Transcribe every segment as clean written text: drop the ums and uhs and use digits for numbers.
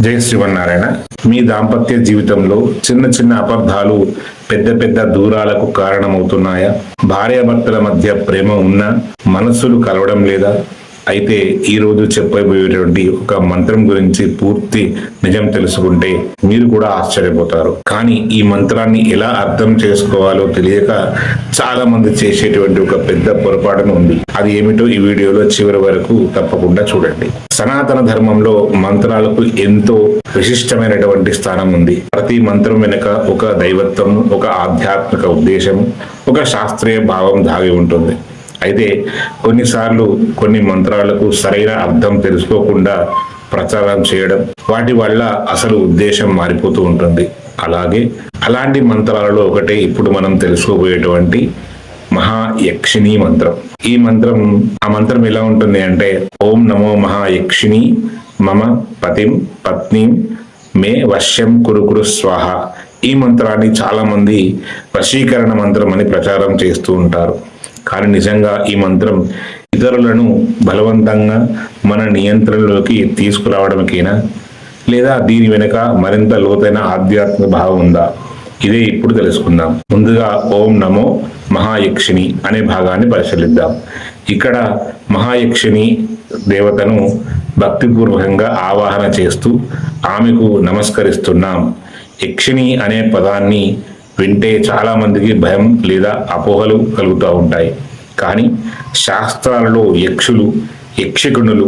జై శ్రీమన్నారాయణ. మీ దాంపత్య జీవితంలో చిన్న చిన్న అపార్థాలు పెద్ద పెద్ద దూరాలకు కారణమవుతున్నాయా? భార్యాభర్తల మధ్య ప్రేమ ఉన్నా మనసులు కలవడం లేదా? అయితే ఈ రోజు చెప్పబోయేటువంటి ఒక మంత్రం గురించి పూర్తి నిజం తెలుసుకుంటే మీరు కూడా ఆశ్చర్యపోతారు. కానీ ఈ మంత్రాన్ని ఎలా అర్థం చేసుకోవాలో తెలియక చాలా మంది చేసేటువంటి ఒక పెద్ద పొరపాటును ఉంది. అది ఏమిటో ఈ వీడియోలో చివరి వరకు తప్పకుండా చూడండి. సనాతన ధర్మంలో మంత్రాలకు ఎంతో విశిష్టమైనటువంటి స్థానం ఉంది. ప్రతి మంత్రం వెనుక ఒక దైవత్వము, ఒక ఆధ్యాత్మిక ఉద్దేశము, ఒక శాస్త్రీయ భావం దాగి ఉంటుంది. అయితే కొన్నిసార్లు కొన్ని మంత్రాలకు సరైన అర్థం తెలుసుకోకుండా ప్రచారం చేయడం, వాటి వల్ల అసలు ఉద్దేశం మారిపోతూ ఉంటుంది. అలాంటి మంత్రాలలో ఒకటే ఇప్పుడు మనం తెలుసుకోబోయేటువంటి మహాయక్షిణీ మంత్రం. ఆ మంత్రం ఎలా ఉంటుంది అంటే, ఓం నమో మహాయక్షిణీ మమ పతిం పత్నీం మే వశ్యం కురు స్వాహ. ఈ మంత్రాన్ని చాలా మంది వశీకరణ మంత్రం అని ప్రచారం చేస్తూ ఉంటారు. కానీ నిజంగా ఈ మంత్రం ఇతరులను బలవంతంగా మన నియంత్రణలోకి తీసుకురావడానికైనా, లేదా దీని వెనుక మరింత లోతైన ఆధ్యాత్మిక భావం ఉందా? ఇదే ఇప్పుడు తెలుసుకుందాం. ముందుగా ఓం నమో మహాయక్షిణి అనే భాగాన్ని పరిశీలిద్దాం. ఇక్కడ మహాయక్షిణి దేవతను భక్తిపూర్వకంగా ఆవాహన చేస్తూ ఆమెకు నమస్కరిస్తున్నాం. యక్షిణి అనే పదాన్ని వింటే చాలా మందికి భయం లేదా అపోహలు కలుగుతూ ఉంటాయి. కానీ శాస్త్రాలలో యక్షులు, యక్షికుణులు,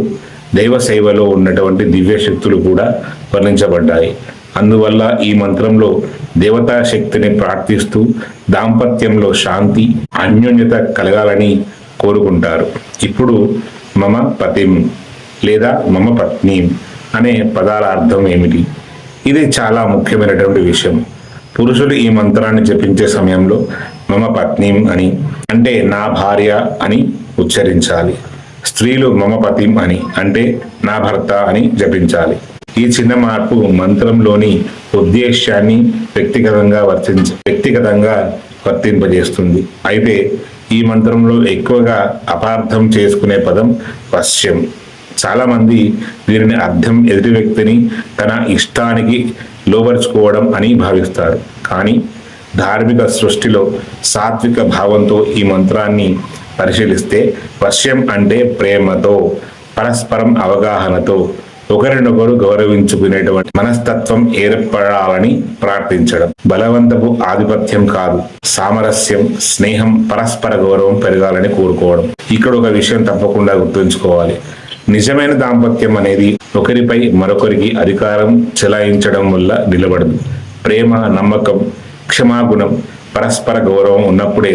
దైవ సేవలో ఉన్నటువంటి దివ్య శక్తులు కూడా వర్ణించబడ్డాయి. అందువల్ల ఈ మంత్రంలో దేవతా శక్తిని ప్రార్థిస్తూ దాంపత్యంలో శాంతి, అన్యోన్యత కలగాలని కోరుకుంటారు. ఇప్పుడు మమ పతిం లేదా మమ పత్ని అనే పదాల అర్థం ఏమిటి? ఇది చాలా ముఖ్యమైనటువంటి విషయం. పురుషులు ఈ మంత్రాన్ని జపించే సమయంలో మమ పత్నీం అని, అంటే నా భార్య అని ఉచ్చరించాలి. స్త్రీలు మమ పతిం అని, అంటే నా భర్త అని జపించాలి. ఈ చిన్న మార్పు మంత్రంలోని ఉద్దేశాన్ని వ్యక్తిగతంగా వర్తింపజేస్తుంది. అయితే ఈ మంత్రంలో ఎక్కువగా అపార్థం చేసుకునే పదం వశ్యం. చాలా మంది దీనిని అర్థం ఎదుటి వ్యక్తిని తన ఇష్టానికి లోబరుచుకోవడం అని భావిస్తారు. కానీ ధార్మిక సృష్టిలో సాత్విక భావంతో ఈ మంత్రాన్ని పరిశీలిస్తే వశ్యం అంటే ప్రేమతో, పరస్పరం అవగాహనతో, ఒకరినొకరు గౌరవించుకునేటువంటి మనస్తత్వం ఏర్పడాలని ప్రార్థించడం. బలవంతపు ఆధిపత్యం కాదు, సామరస్యం, స్నేహం, పరస్పర గౌరవం పెరగాలని కోరుకోవడం. ఇక్కడ ఒక విషయం తప్పకుండా గుర్తుంచుకోవాలి. నిజమైన దాంపత్యం అనేది ఒకరిపై మరొకరికి అధికారం చెలాయించడం వల్ల నిలబడదు. ప్రేమ, నమ్మకం, క్షమాగుణం, పరస్పర గౌరవం ఉన్నప్పుడే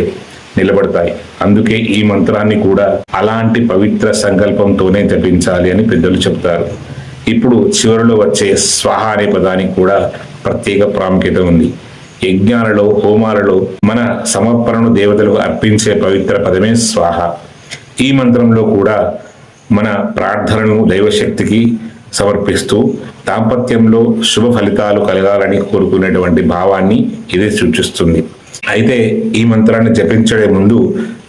నిలబడతాయి. అందుకే ఈ మంత్రాన్ని కూడా అలాంటి పవిత్ర సంకల్పంతోనే జపించాలి అని పెద్దలు చెప్తారు. ఇప్పుడు చివరిలో వచ్చే స్వాహ అనే పదానికి కూడా ప్రత్యేక ప్రాముఖ్యత ఉంది. యజ్ఞాలలో, హోమాలలో మన సమర్పణను దేవతలకు అర్పించే పవిత్ర పదమే స్వాహ. ఈ మంత్రంలో కూడా మన ప్రార్థనను దైవశక్తికి సమర్పిస్తూ దాంపత్యంలో శుభ ఫలితాలు కలగాలని కోరుకునేటువంటి భావాన్ని ఇది సూచిస్తుంది. అయితే ఈ మంత్రాన్ని జపించే ముందు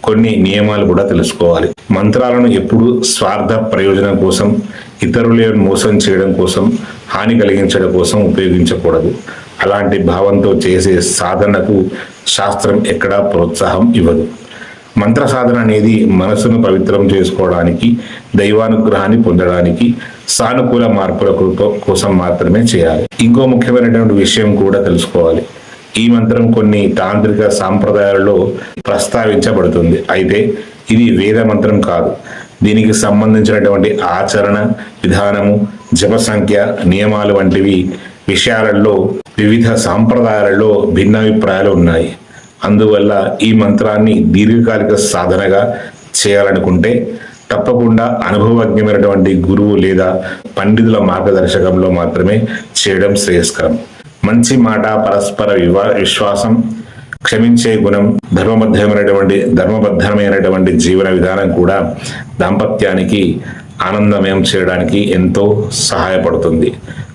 కొన్ని నియమాలు కూడా తెలుసుకోవాలి. మంత్రాలను ఎప్పుడు స్వార్థ ప్రయోజనం కోసం, ఇతరులను మోసం చేయడం కోసం, హాని కలిగించడం కోసం ఉపయోగించకూడదు. అలాంటి భావంతో చేసే సాధనకు శాస్త్రం ఎక్కడా ప్రోత్సాహం ఇవ్వదు. మంత్ర సాధన అనేది మనసును పవిత్రం చేసుకోవడానికి, దైవానుగ్రహాన్ని పొందడానికి, సానుకూల మార్పుల కోసం మాత్రమే చేయాలి. ఇంకో ముఖ్యమైనటువంటి విషయం కూడా తెలుసుకోవాలి. ఈ మంత్రం కొన్ని తాంత్రిక సాంప్రదాయాలలో ప్రస్తావించబడుతుంది. అయితే ఇది వేద మంత్రం కాదు. దీనికి సంబంధించినటువంటి ఆచరణ విధానము, జప సంఖ్య, నియమాలు వంటివి విషయాలలో వివిధ సాంప్రదాయాలలో భిన్నాభిప్రాయాలు ఉన్నాయి. అందువల్ల ఈ మంత్రాన్ని దీర్ఘకాలిక సాధనగా చేయాలనుకుంటే తప్పకుండా అనుభవజ్ఞమైనటువంటి గురువు లేదా పండితుల మార్గదర్శకంలో మాత్రమే చేయడం శ్రేయస్కరం. మంచి మాట, పరస్పర విశ్వాసం, క్షమించే గుణం, ధర్మబద్ధమైనటువంటి జీవన విధానం కూడా దాంపత్యానికి ఆనందమయం చేయడానికి ఎంతో సహాయపడుతుంది.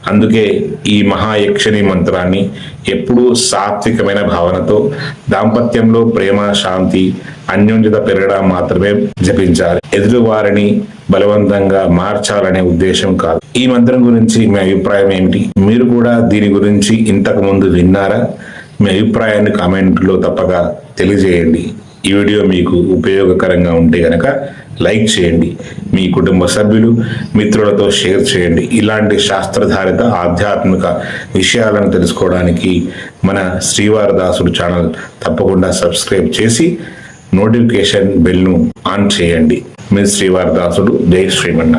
అందుకే ఈ మహాయక్షిణి మంత్రాన్ని ఎప్పుడూ సాత్వికమైన భావనతో దాంపత్యంలో ప్రేమ, శాంతి, అన్యోన్యత పెరగడం మాత్రమే జపించాలి. ఎదుటివారిని బలవంతంగా మార్చాలనే ఉద్దేశం కాదు. ఈ మంత్రం గురించి మీ అభిప్రాయం ఏమిటి? మీరు కూడా దీని గురించి ఇంతకు ముందు విన్నారా? మీ అభిప్రాయాన్ని కామెంట్లో తప్పక తెలియజేయండి. ఈ వీడియో మీకు ఉపయోగకరంగా ఉంటే గనక లైక్ చేయండి. మీ కుటుంబ సభ్యులు, మిత్రులతో షేర్ చేయండి. ఇలాంటి శాస్త్రధారిత ఆధ్యాత్మిక విషయాలను తెలుసుకోవడానికి మన శ్రీవారి దాసుడు ఛానల్ తప్పకుండా సబ్స్క్రైబ్ చేసి నోటిఫికేషన్ బెల్ను ఆన్ చేయండి. మీ శ్రీవారి దాసుడు. జై శ్రీమన్నారాయణ.